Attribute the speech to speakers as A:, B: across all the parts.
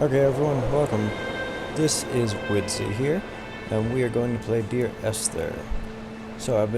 A: Okay everyone, welcome. This is uidsea here, and we are going to play Dear Esther. So I've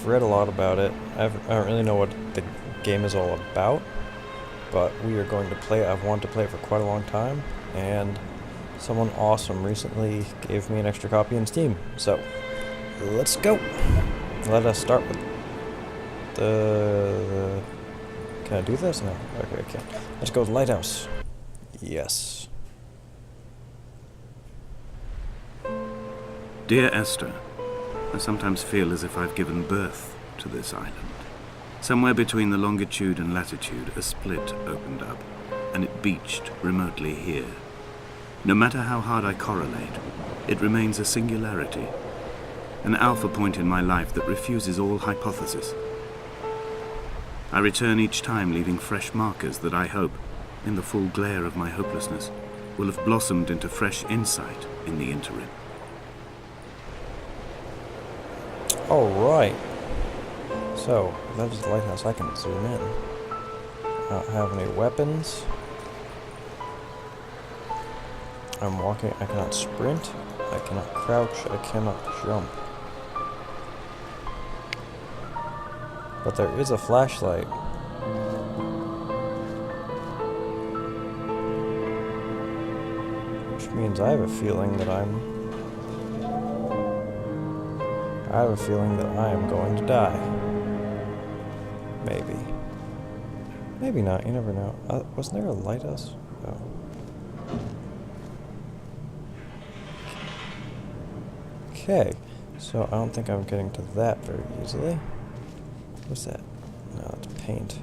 A: read a lot about it. I don't really know what the game is all about, but we are going to play it. I've wanted to play it for quite a long time, and someone awesome recently gave me an extra copy in Steam. So, let's go! Let us start with the... Can I do this? No. Okay, I can't. Let's go with Lighthouse. Yes.
B: Dear Esther, I sometimes feel as if I've given birth to this island. Somewhere between the longitude and latitude, a split opened up, and it beached remotely here. No matter how hard I correlate, it remains a singularity, an alpha point in my life that refuses all hypothesis. I return each time leaving fresh markers that I hope, in the full glare of my hopelessness, will have blossomed into fresh insight in the interim.
A: Alright. So, that is the lighthouse. I can zoom in. I don't have any weapons. I'm walking. I cannot sprint. I cannot crouch. I cannot jump. But there is a flashlight. Which means I have a feeling that I am going to die. Maybe. Maybe not, you never know. Wasn't there a lighthouse? Oh. Okay, so I don't think I'm getting to that very easily. What's that? No, it's paint.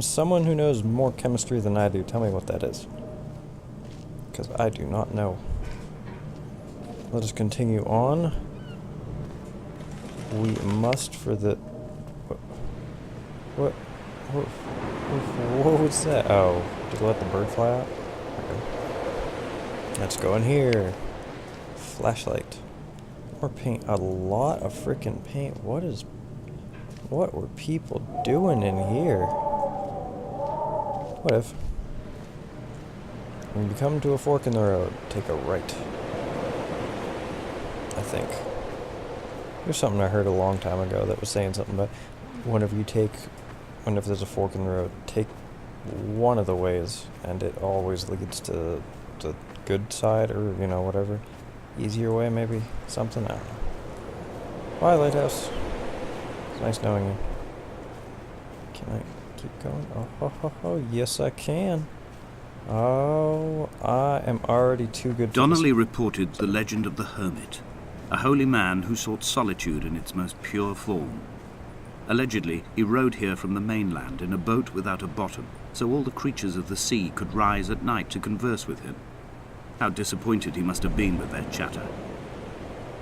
A: Someone who knows more chemistry than I do, tell me what that is. Because I do not know. Let us continue on. We must for the... What was that? Oh, did I let the bird fly out? Okay. Let's go in here. Flashlight. More paint. A lot of freaking paint. What were people doing in here? What if? When you come to a fork in the road, take a right. I think. There's something I heard a long time ago that was saying something about whenever there's a fork in the road, take one of the ways, and it always leads to the good side, or, you know, whatever. Easier way, maybe? Something? I don't know. Bye, Lighthouse. It's nice knowing you. Can I keep going? Oh, yes I can. Oh, I am already too good for
B: Donnelly reported the legend of the hermit, a holy man who sought solitude in its most pure form. Allegedly, he rode here from the mainland in a boat without a bottom, so all the creatures of the sea could rise at night to converse with him. How disappointed he must have been with their chatter.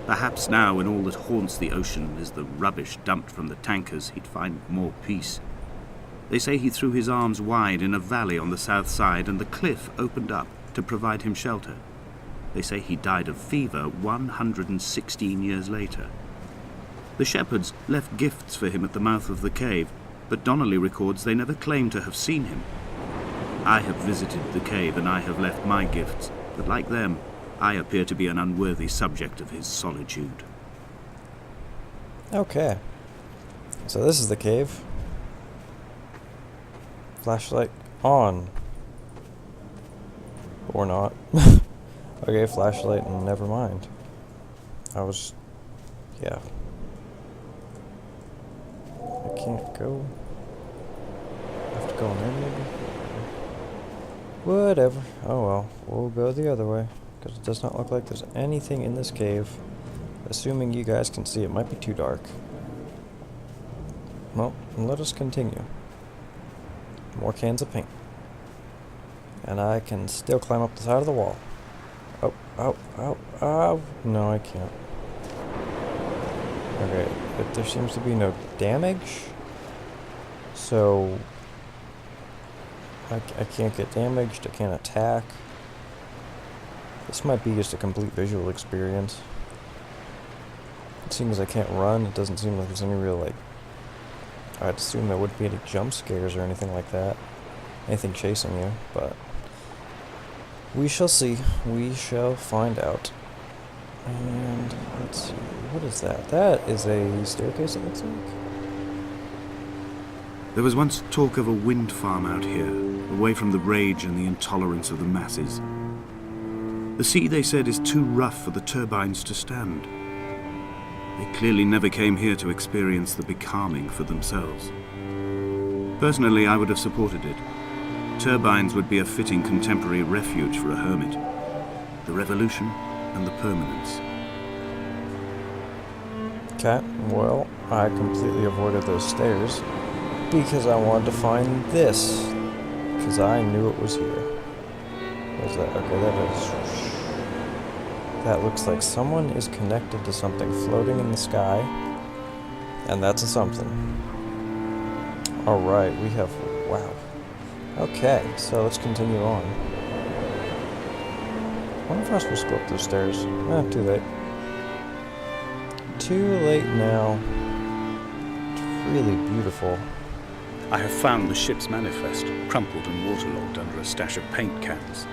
B: Perhaps now, when all that haunts the ocean is the rubbish dumped from the tankers, he'd find more peace. They say he threw his arms wide in a valley on the south side, and the cliff opened up to provide him shelter. They say he died of fever 116 years later. The shepherds left gifts for him at the mouth of the cave, but Donnelly records they never claimed to have seen him. I have visited the cave, and I have left my gifts, but like them, I appear to be an unworthy subject of his solitude.
A: Okay. So this is the cave. Flashlight on. Or not. Okay, flashlight and never mind. Yeah. I can't go. I have to go in there maybe? Whatever. Oh well, we'll go the other way. Because it does not look like there's anything in this cave. Assuming you guys can see, it might be too dark. Well, let us continue. More cans of paint. And I can still climb up the side of the wall. Oh. No, I can't. Okay, but there seems to be no damage. So... I can't get damaged, I can't attack. This might be just a complete visual experience. It seems I can't run, it doesn't seem like there's any real, like... I'd assume there wouldn't be any jump scares or anything like that. anything chasing you, but we shall see. We shall find out. And let's see, what is that? That is a staircase, it looks like.
B: There was once talk of a wind farm out here, away from the rage and the intolerance of the masses. The sea, they said, is too rough for the turbines to stand. They clearly never came here to experience the becalming for themselves. Personally, I would have supported it. Turbines would be a fitting contemporary refuge for a hermit. The revolution and the permanence.
A: Okay, well, I completely avoided those stairs because I wanted to find this, because I knew it was here. What's that? Okay, that looks like someone is connected to something floating in the sky, and that's a something. Alright, we have, wow. Okay, so let's continue on. I wonder if I was supposed to go up those stairs. Too late. Too late now. It's really beautiful.
B: I have found the ship's manifest, crumpled and waterlogged under a stash of paint cans.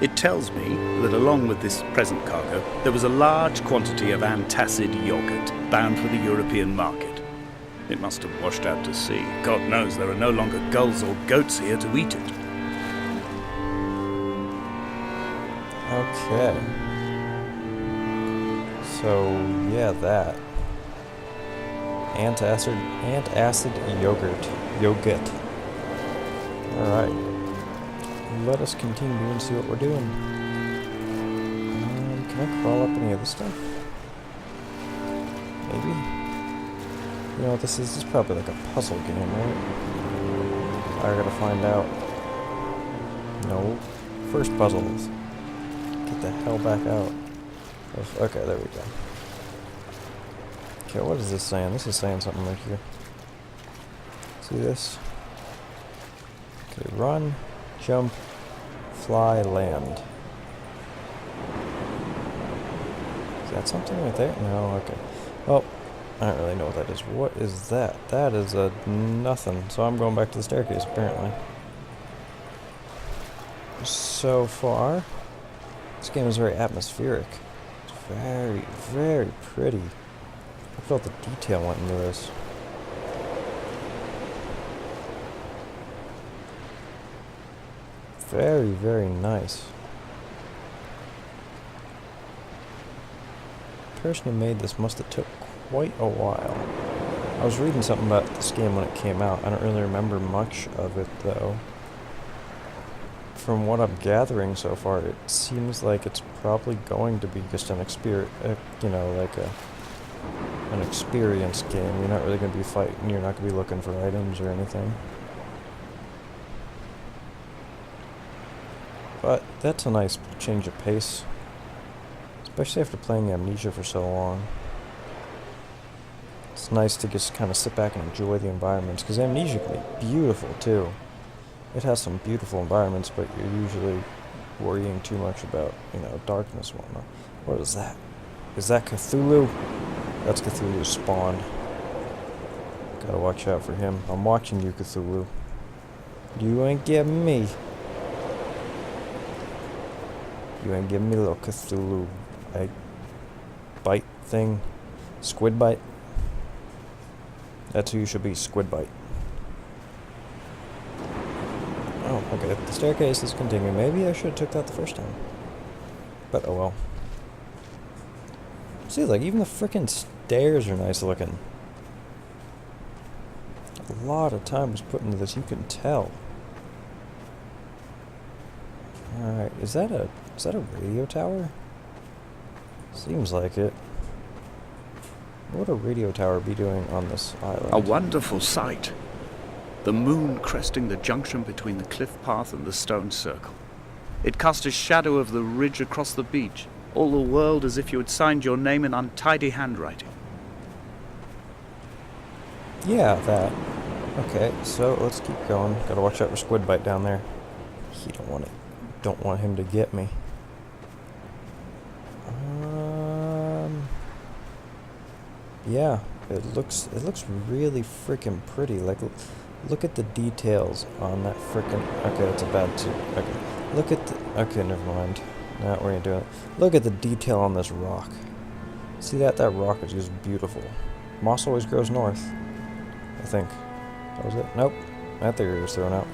B: It tells me that along with this present cargo, there was a large quantity of antacid yogurt bound for the European market. It must have washed out to sea. God knows there are no longer gulls or goats here to eat it.
A: Okay. So, yeah, that. Antacid yogurt. Alright. Let us continue and see what we're doing. Can I crawl up any of this stuff? Maybe? You know what this is? This is probably like a puzzle game, right? I gotta find out. No. First puzzles. Get the hell back out. Okay, there we go. Okay, what is this saying? This is saying something right here. See this? Okay, run, jump, fly, land. Is that something right there? No, okay. Well, I don't really know what that is. What is that? That is a nothing. So I'm going back to the staircase, apparently. So far, this game is very atmospheric. It's very, very pretty. Look at all the detail went into this. Very, very nice. The person who made this must have took quite a while. I was reading something about this game when it came out. I don't really remember much of it, though. From what I'm gathering so far, it seems like it's probably going to be just an experience, you know, like an experience game. You're not really going to be fighting. You're not going to be looking for items or anything. But that's a nice change of pace, especially after playing Amnesia for so long. It's nice to just kind of sit back and enjoy the environments, because Amnesia can be beautiful too. It has some beautiful environments, but you're usually worrying too much about, you know, darkness and whatnot. What is that? Is that Cthulhu? That's Cthulhu's spawn. Gotta watch out for him. I'm watching you, Cthulhu. You ain't getting me. You ain't giving me a little Cthulhu bite thing. Squid bite. That's who you should be, Squid bite. Oh, okay. The staircase is continuing. Maybe I should have took that the first time. But oh well. See, like, even the frickin' stairs are nice looking. A lot of time was put into this, you can tell. Alright, is that a radio tower? Seems like it. What would a radio tower be doing on this island?
B: A wonderful sight. The moon cresting the junction between the cliff path and the stone circle. It cast a shadow of the ridge across the beach, all the world as if you had signed your name in untidy handwriting.
A: Yeah, that. Okay, so let's keep going. Gotta watch out for Squid Bite down there. He don't want him to get me. Yeah, it looks really freaking pretty. Like, Look at the details on that frickin'... Okay, that's a bad suit. Okay. Look at the... Okay, never mind. Not what you're doing. Look at the detail on this rock. See that? That rock is just beautiful. Moss always grows north. I think. That was it? Nope. That theory was thrown out.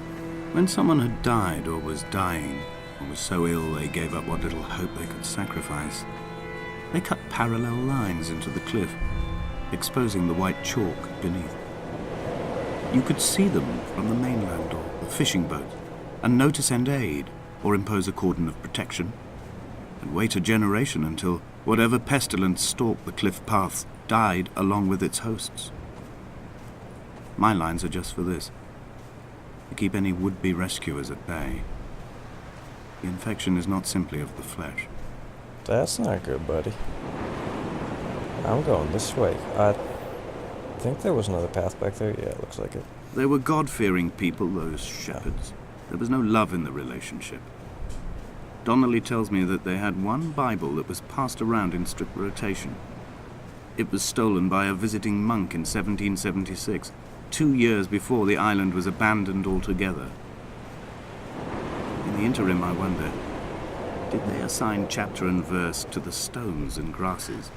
B: When someone had died or was dying, or was so ill they gave up what little hope they could sacrifice, they cut parallel lines into the cliff, exposing the white chalk beneath. You could see them from the mainland or the fishing boat, and know to send aid or impose a cordon of protection, and wait a generation until whatever pestilence stalked the cliff paths died along with its hosts. My lines are just for this, to keep any would-be rescuers at bay. The infection is not simply of the flesh.
A: That's not good, buddy. I'm going this way. I think there was another path back there. Yeah, it looks like it.
B: They were God-fearing people, those shepherds. There was no love in the relationship. Donnelly tells me that they had one Bible that was passed around in strict rotation. It was stolen by a visiting monk in 1776, 2 years before the island was abandoned altogether. In the interim, I wonder, did they assign chapter and verse to the stones and grasses,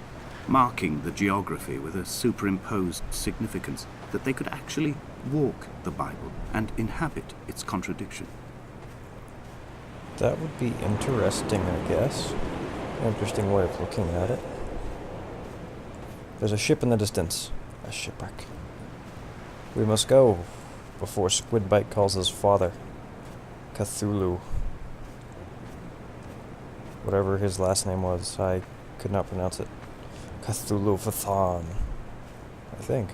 B: marking the geography with a superimposed significance that they could actually walk the Bible and inhabit its contradiction?
A: That would be interesting, I guess. Interesting way of looking at it. There's a ship in the distance. A shipwreck. We must go before Squidbite calls his father. Cthulhu. Whatever his last name was, I could not pronounce it. Cthulhu Fathan, I think.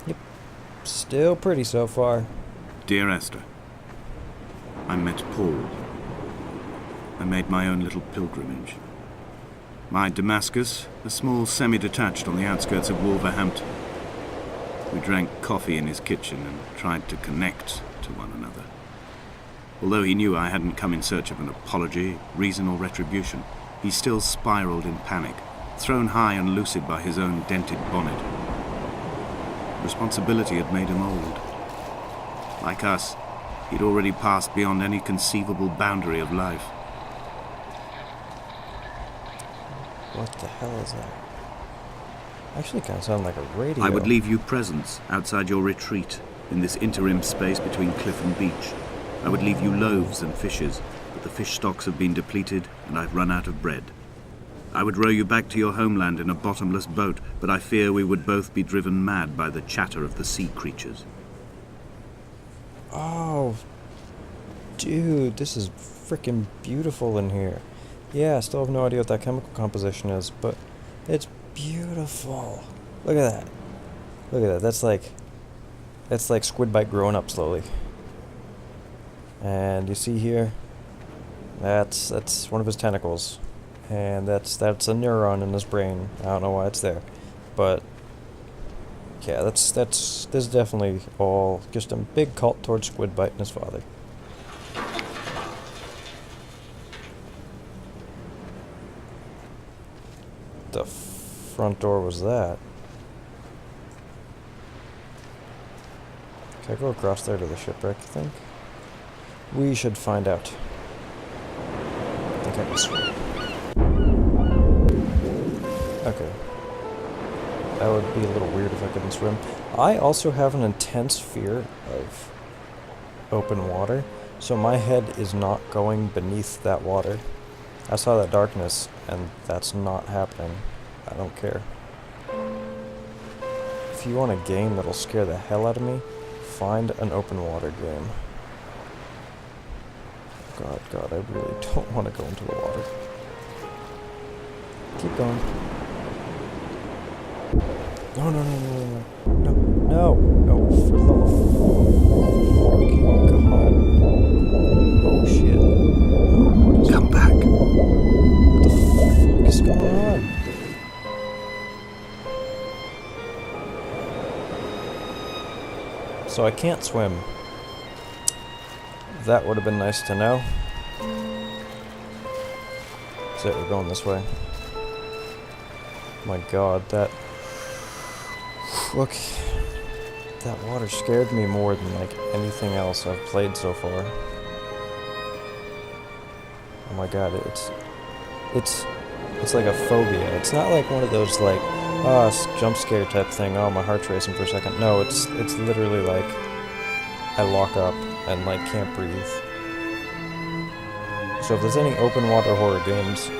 A: Yep. Still pretty so far.
B: Dear Esther, I met Paul. I made my own little pilgrimage. My Damascus, a small semi-detached on the outskirts of Wolverhampton. We drank coffee in his kitchen and tried to connect to one another. Although he knew I hadn't come in search of an apology, reason or retribution, he still spiraled in panic, thrown high and lucid by his own dented bonnet. Responsibility had made him old. Like us, he'd already passed beyond any conceivable boundary of life.
A: What the hell is that? Actually kind of sounded like a radio.
B: I would leave you presents outside your retreat in this interim space between cliff and beach. I would leave you loaves and fishes, but the fish stocks have been depleted and I've run out of bread. I would row you back to your homeland in a bottomless boat, but I fear we would both be driven mad by the chatter of the sea creatures.
A: Oh, dude, this is freaking beautiful in here. Yeah, I still have no idea what that chemical composition is, but it's beautiful. Look at that. Look at that. That's like Squidbite growing up slowly. And you see here, that's one of his tentacles, and that's a neuron in his brain. I don't know why it's there, but yeah, this is definitely all just a big cult towards Squidbite and his father. The front door was that? Can I go across there to the shipwreck, you think? We should find out. I think I can swim. Okay. That would be a little weird if I couldn't swim. I also have an intense fear of open water, so my head is not going beneath that water. I saw that darkness, and that's not happening. I don't care. If you want a game that'll scare the hell out of me, find an open water game. God, I really don't want to go into the water. Keep going. No, for the love of fucking God. Oh shit. What is
B: Come back.
A: What the fuck is going on? So I can't swim. That would have been nice to know. So we're going this way. My God, that... Look. That water scared me more than like anything else I've played so far. Oh my god, it's like a phobia. It's not like one of those like, jump scare type thing. Oh, my heart's racing for a second. No, it's literally like I lock up and like can't breathe. So if there's any open water horror games,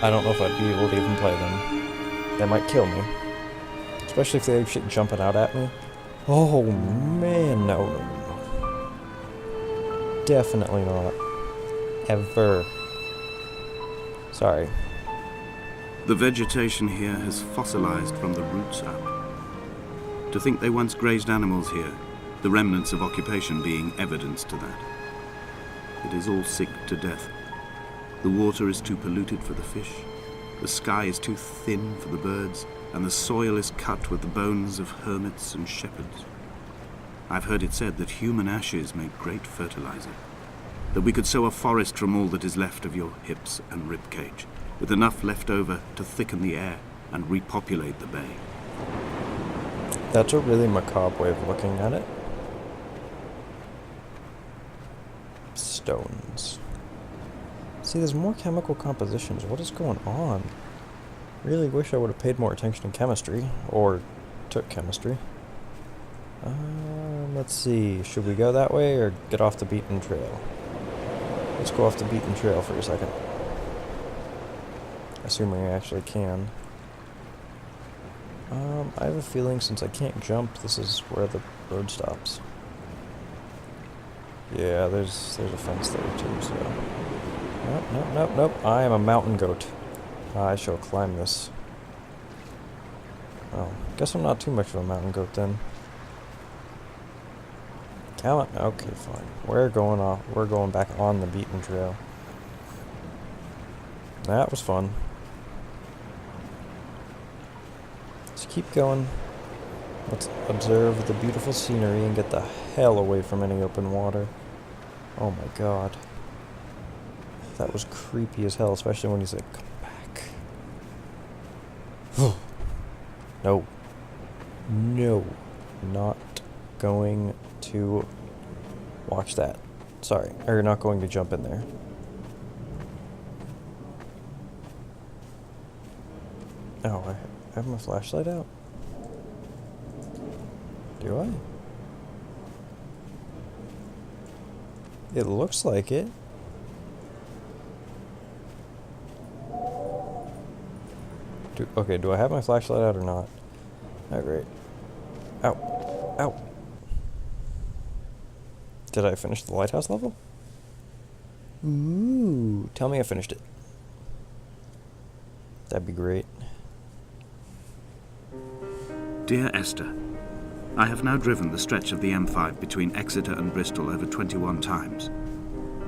A: I don't know if I'd be able to even play them. They might kill me. Especially if they have shit jumping out at me. Oh man, no. Definitely not. Ever. Sorry.
B: The vegetation here has fossilized from the roots up. To think they once grazed animals here, the remnants of occupation being evidence to that. It is all sick to death. The water is too polluted for the fish, the sky is too thin for the birds, and the soil is cut with the bones of hermits and shepherds. I've heard it said that human ashes make great fertilizer, that we could sow a forest from all that is left of your hips and rib cage, with enough left over to thicken the air and repopulate the bay.
A: That's a really macabre way of looking at it. Stones. See, there's more chemical compositions. What is going on? Really wish I would have paid more attention in chemistry, or took chemistry. Let's see, should we go that way or get off the beaten trail? Let's go off the beaten trail for a second. Assuming I actually can. I have a feeling since I can't jump, this is where the road stops. Yeah, there's a fence there too, so... Nope. I am a mountain goat. I shall climb this. Oh, guess I'm not too much of a mountain goat then. Come on. Okay, fine. We're going back on the beaten trail. That was fun. Let's keep going. Let's observe the beautiful scenery and get the hell away from any open water. Oh my god. That was creepy as hell, especially when he said, come back. No. No. Not going to watch that. Sorry. Or not going to jump in there. Oh, I have my flashlight out? Do I? It looks like it. Okay, do I have my flashlight out or not? Oh, great. Ow. Ow. Did I finish the lighthouse level? Ooh. Tell me I finished it. That'd be great.
B: Dear Esther, I have now driven the stretch of the M5 between Exeter and Bristol over 21 times.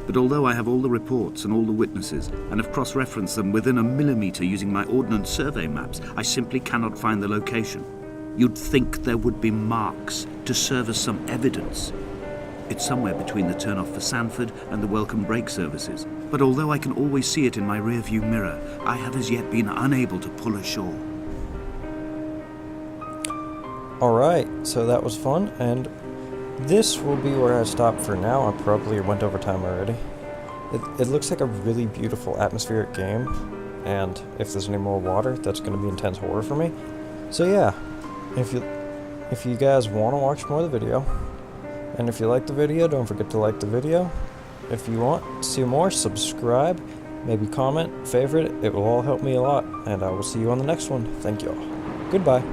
B: But although I have all the reports and all the witnesses, and have cross-referenced them within a millimetre using my Ordnance Survey maps, I simply cannot find the location. You'd think there would be marks to serve as some evidence. It's somewhere between the turn-off for Sanford and the welcome brake services. But although I can always see it in my rear-view mirror, I have as yet been unable to pull ashore.
A: Alright, so that was fun, and this will be where I stop for now. I probably went over time already. It looks like a really beautiful atmospheric game, and if there's any more water, that's going to be intense horror for me. So yeah, if you guys want to watch more of the video, and if you like the video, don't forget to like the video. If you want to see more, subscribe, maybe comment, favorite, it will all help me a lot, and I will see you on the next one. Thank you all. Goodbye.